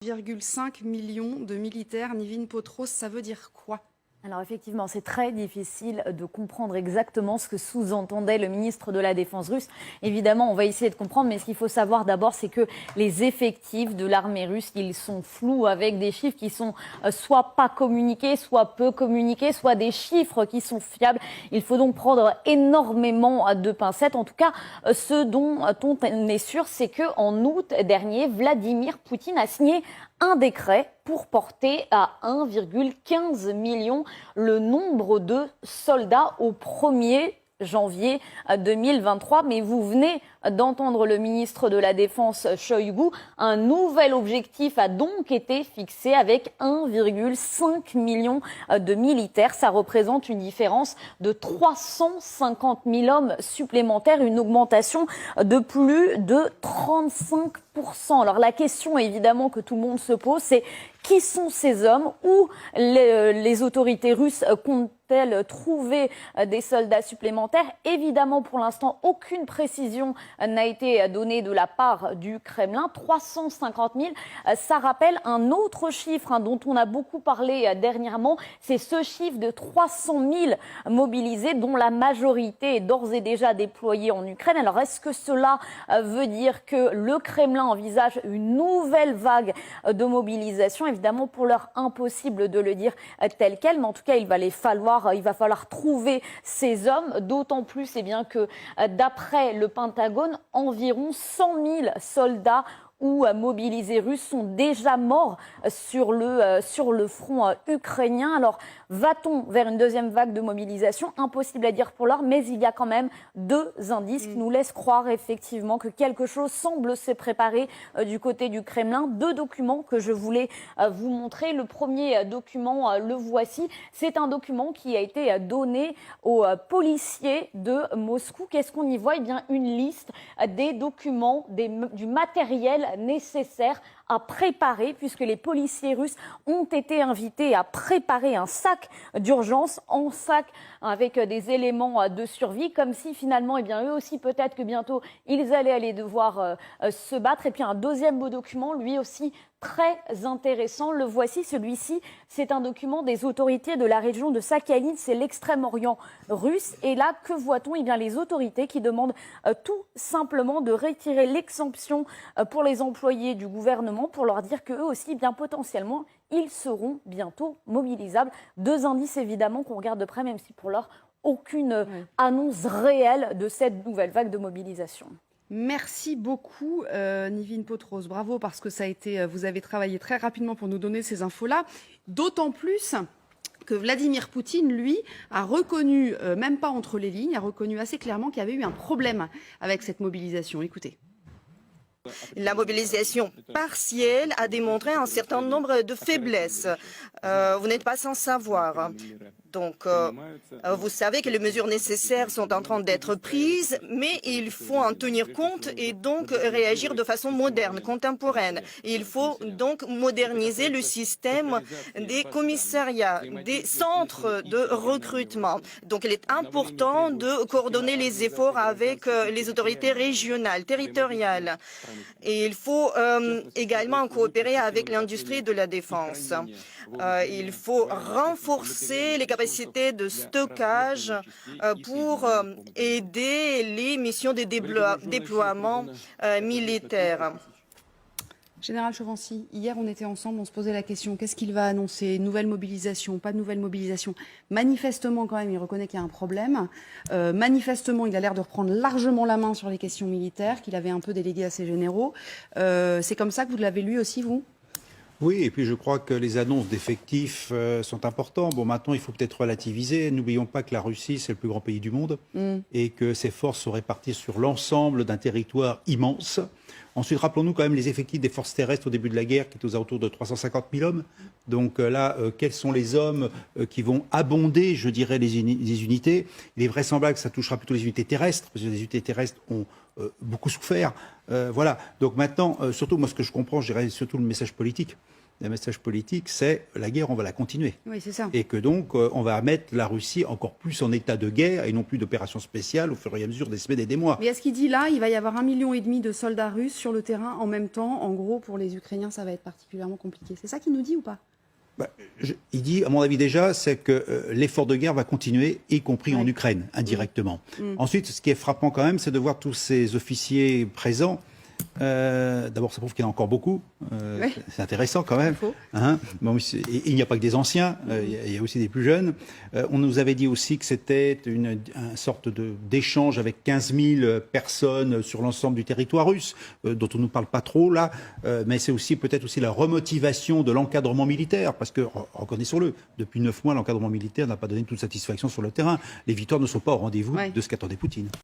1,5 million de militaires. Nivine Potros, ça veut dire quoi? Alors effectivement, c'est très difficile de comprendre exactement ce que sous-entendait le ministre de la Défense russe. Évidemment, on va essayer de comprendre, mais ce qu'il faut savoir d'abord, c'est que les effectifs de l'armée russe, ils sont flous avec des chiffres qui sont soit pas communiqués, soit peu communiqués, soit des chiffres qui sont fiables. Il faut donc prendre énormément de pincettes. En tout cas, ce dont on est sûr, c'est qu'en août dernier, Vladimir Poutine a signé un décret pour porter à 1,15 million le nombre de soldats au 1er janvier 2023. Mais vous venez d'entendre le ministre de la Défense, Shoigu. Un nouvel objectif a donc été fixé avec 1,5 million de militaires. Ça représente une différence de 350 000 hommes supplémentaires, une augmentation de plus de 35%. Alors la question évidemment que tout le monde se pose, c'est qui sont ces hommes? Où les autorités russes comptent-elles trouver des soldats supplémentaires? Évidemment, pour l'instant, aucune précision n'a été donnée de la part du Kremlin. 350 000, ça rappelle un autre chiffre dont on a beaucoup parlé dernièrement. C'est ce chiffre de 300 000 mobilisés, dont la majorité est d'ores et déjà déployée en Ukraine. Alors, est-ce que cela veut dire que le Kremlin envisage une nouvelle vague de mobilisation? Évidemment, pour l'heure, impossible de le dire tel quel, mais en tout cas, il va falloir trouver ces hommes, d'autant plus que d'après le Pentagone, environ 100 000 soldats ou mobilisés russes sont déjà morts sur le front ukrainien. Alors, va-t-on vers une deuxième vague de mobilisation? Impossible à dire pour l'heure, mais il y a quand même deux indices qui nous laissent croire effectivement que quelque chose semble se préparer du côté du Kremlin. Deux documents que je voulais vous montrer. Le premier document, le voici. C'est un document qui a été donné aux policiers de Moscou. Qu'est-ce qu'on y voit? Eh bien, une liste des documents, du matériel nécessaire à préparer, puisque les policiers russes ont été invités à préparer un sac d'urgence, en sac avec des éléments de survie, comme si finalement, eux aussi, peut-être que bientôt, ils allaient devoir se battre. Et puis un deuxième beau document, lui aussi très intéressant, le voici, celui-ci, c'est un document des autorités de la région de Sakhaline, c'est l'extrême-orient russe. Et là, que voit-on? Eh bien, les autorités qui demandent tout simplement de retirer l'exemption pour les employés du gouvernement, pour leur dire qu'eux aussi, bien potentiellement, ils seront bientôt mobilisables. Deux indices évidemment qu'on regarde de près, même si pour l'heure, aucune annonce réelle de cette nouvelle vague de mobilisation. Merci beaucoup, Nivine Potros. Bravo, parce que vous avez travaillé très rapidement pour nous donner ces infos-là. D'autant plus que Vladimir Poutine, lui, a reconnu, même pas entre les lignes, a reconnu assez clairement qu'il y avait eu un problème avec cette mobilisation. Écoutez. La mobilisation partielle a démontré un certain nombre de faiblesses. Vous n'êtes pas sans savoir. Donc, vous savez que les mesures nécessaires sont en train d'être prises, mais il faut en tenir compte et donc réagir de façon moderne, contemporaine. Il faut donc moderniser le système des commissariats, des centres de recrutement. Donc, il est important de coordonner les efforts avec les autorités régionales, territoriales. Et il faut également coopérer avec l'industrie de la défense. Il faut renforcer les capacités de stockage pour aider les missions de déploiement militaire. Général Chovancy, hier on était ensemble, on se posait la question, qu'est-ce qu'il va annoncer? Nouvelle mobilisation, pas de nouvelle mobilisation? Manifestement quand même, il reconnaît qu'il y a un problème. Manifestement, il a l'air de reprendre largement la main sur les questions militaires, qu'il avait un peu délégué à ses généraux. C'est comme ça que vous l'avez lu aussi, vous? Oui, et puis je crois que les annonces d'effectifs sont importantes. Bon, maintenant, il faut peut-être relativiser. N'oublions pas que la Russie, c'est le plus grand pays du monde et que ses forces sont réparties sur l'ensemble d'un territoire immense. Ensuite, rappelons-nous quand même les effectifs des forces terrestres au début de la guerre, qui étaient aux alentours de 350 000 hommes. Donc là, quels sont les hommes qui vont abonder, je dirais, les unités? Il est vraisemblable que ça touchera plutôt les unités terrestres, parce que les unités terrestres ont beaucoup souffert. Voilà. Donc maintenant, surtout, moi, ce que je comprends, je dirais surtout le message politique. des messages politiques, c'est la guerre, on va la continuer. Oui, c'est ça. Et que donc, on va mettre la Russie encore plus en état de guerre et non plus d'opération spéciale au fur et à mesure des semaines et des mois. Mais est-ce qu'il dit là, il va y avoir 1,5 million de soldats russes sur le terrain en même temps? En gros, pour les Ukrainiens, ça va être particulièrement compliqué. C'est ça qu'il nous dit ou pas? Il dit, à mon avis déjà, c'est que l'effort de guerre va continuer, y compris en Ukraine, indirectement. Ensuite, ce qui est frappant quand même, c'est de voir tous ces officiers présents. D'abord, ça prouve qu'il y en a encore beaucoup. C'est intéressant quand même. Hein. Bon, il n'y a pas que des anciens, il y a aussi des plus jeunes. On nous avait dit aussi que c'était une sorte d'échange avec 15 000 personnes sur l'ensemble du territoire russe, dont on ne nous parle pas trop là. Mais c'est aussi peut-être aussi la remotivation de l'encadrement militaire, parce que, reconnaissons-le, depuis 9 mois, l'encadrement militaire n'a pas donné toute satisfaction sur le terrain. Les victoires ne sont pas au rendez-vous de ce qu'attendait Poutine.